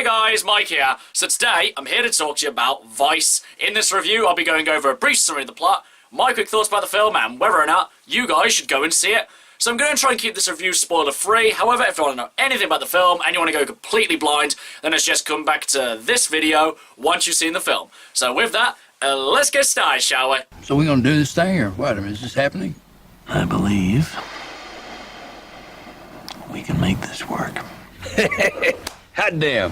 Hey guys, Mike here. So today, I'm here to talk to you about Vice. In this review, I'll be going over a brief summary of the plot, my quick thoughts about the film, and whether or not you guys should go and see it. So I'm going to try and keep this review spoiler-free. However, if you want to know anything about the film, and you want to go completely blind, then let's just come back to this video once you've seen the film. So with that, let's get started, shall we? So we're gonna do this thing, or what? I mean, is this happening? I believe we can make this work. Hot damn.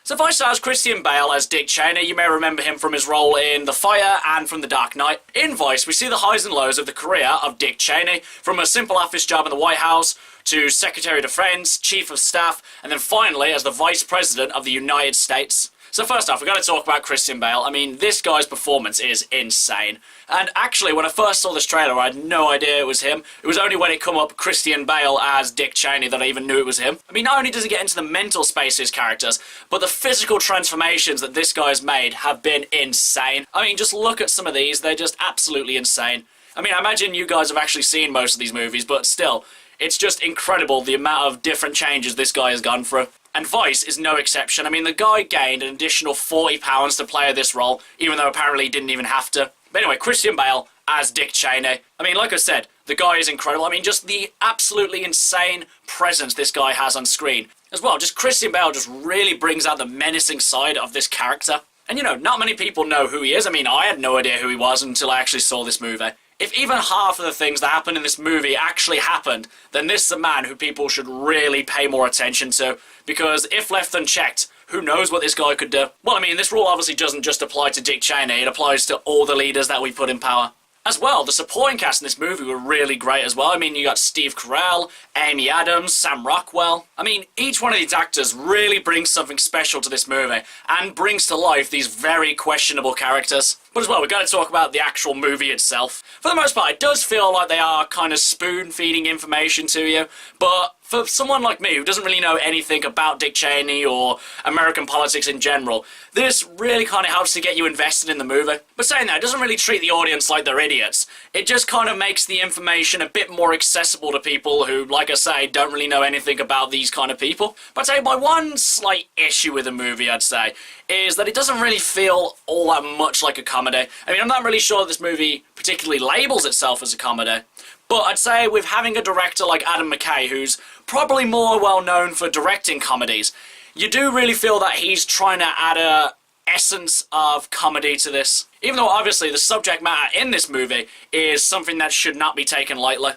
So Vice stars Christian Bale as Dick Cheney. You may remember him from his role in The Fire and from The Dark Knight. In Vice, we see the highs and lows of the career of Dick Cheney, from a simple office job in the White House to Secretary of Defense, Chief of Staff, and then finally as the Vice President of the United States. So first off, we've got to talk about Christian Bale. I mean, this guy's performance is insane. And actually, when I first saw this trailer, I had no idea it was him. It was only when it come up Christian Bale as Dick Cheney that I even knew it was him. I mean, not only does he get into the mental space of his characters, but the physical transformations that this guy's made have been insane. I mean, just look at some of these. They're just absolutely insane. I mean, I imagine you guys have actually seen most of these movies, but still, it's just incredible the amount of different changes this guy has gone through. And Vice is no exception. I mean, the guy gained an additional 40 pounds to play this role, even though apparently he didn't even have to. But anyway, Christian Bale as Dick Cheney. I mean, like I said, the guy is incredible. I mean, just the absolutely insane presence this guy has on screen. As well, just Christian Bale just really brings out the menacing side of this character. And you know, not many people know who he is. I mean, I had no idea who he was until I actually saw this movie. If even half of the things that happened in this movie actually happened, then this is a man who people should really pay more attention to, because if left unchecked, who knows what this guy could do? Well, I mean, this rule obviously doesn't just apply to Dick Cheney, it applies to all the leaders that we put in power. As well, the supporting cast in this movie were really great as well. I mean, you got Steve Carell, Amy Adams, Sam Rockwell. I mean, each one of these actors really brings something special to this movie and brings to life these very questionable characters. But as well, we've got to talk about the actual movie itself. For the most part, it does feel like they are kind of spoon-feeding information to you, but for someone like me who doesn't really know anything about Dick Cheney or American politics in general, this really kind of helps to get you invested in the movie. But saying that, it doesn't really treat the audience like they're idiots. It just kind of makes the information a bit more accessible to people who, like I say, don't really know anything about these kind of people. But I'd say my one slight issue with the movie, I'd say, is that it doesn't really feel all that much like a comedy. I mean, I'm not really sure this movie particularly labels itself as a comedy, but I'd say with having a director like Adam McKay, who's probably more well known for directing comedies, you do really feel that he's trying to add a essence of comedy to this. Even though obviously the subject matter in this movie is something that should not be taken lightly.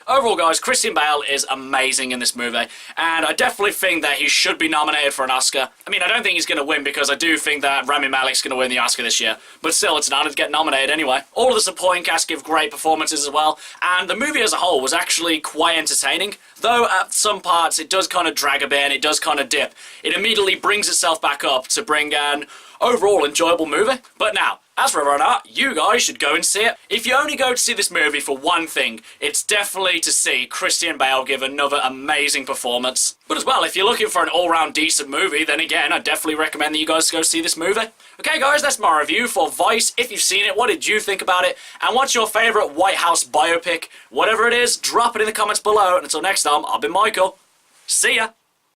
Overall, guys, Christian Bale is amazing in this movie, and I definitely think that he should be nominated for an Oscar. I mean, I don't think he's going to win, because I do think that Rami Malek's going to win the Oscar this year, but still, it's an honor to get nominated anyway. All of the supporting cast give great performances as well, and the movie as a whole was actually quite entertaining, though at some parts it does kind of drag a bit and it does kind of dip. It immediately brings itself back up to bring an overall enjoyable movie. But now, as for whether or not you guys should go and see it, if you only go to see this movie for one thing, it's definitely to see Christian Bale give another amazing performance. But as well, if you're looking for an all-round decent movie, then again, I definitely recommend that you guys go see this movie. Okay guys, that's my review for Vice. If you've seen it, what did you think about it? And what's your favourite White House biopic? Whatever it is, drop it in the comments below. And until next time, I've been Michael. See ya!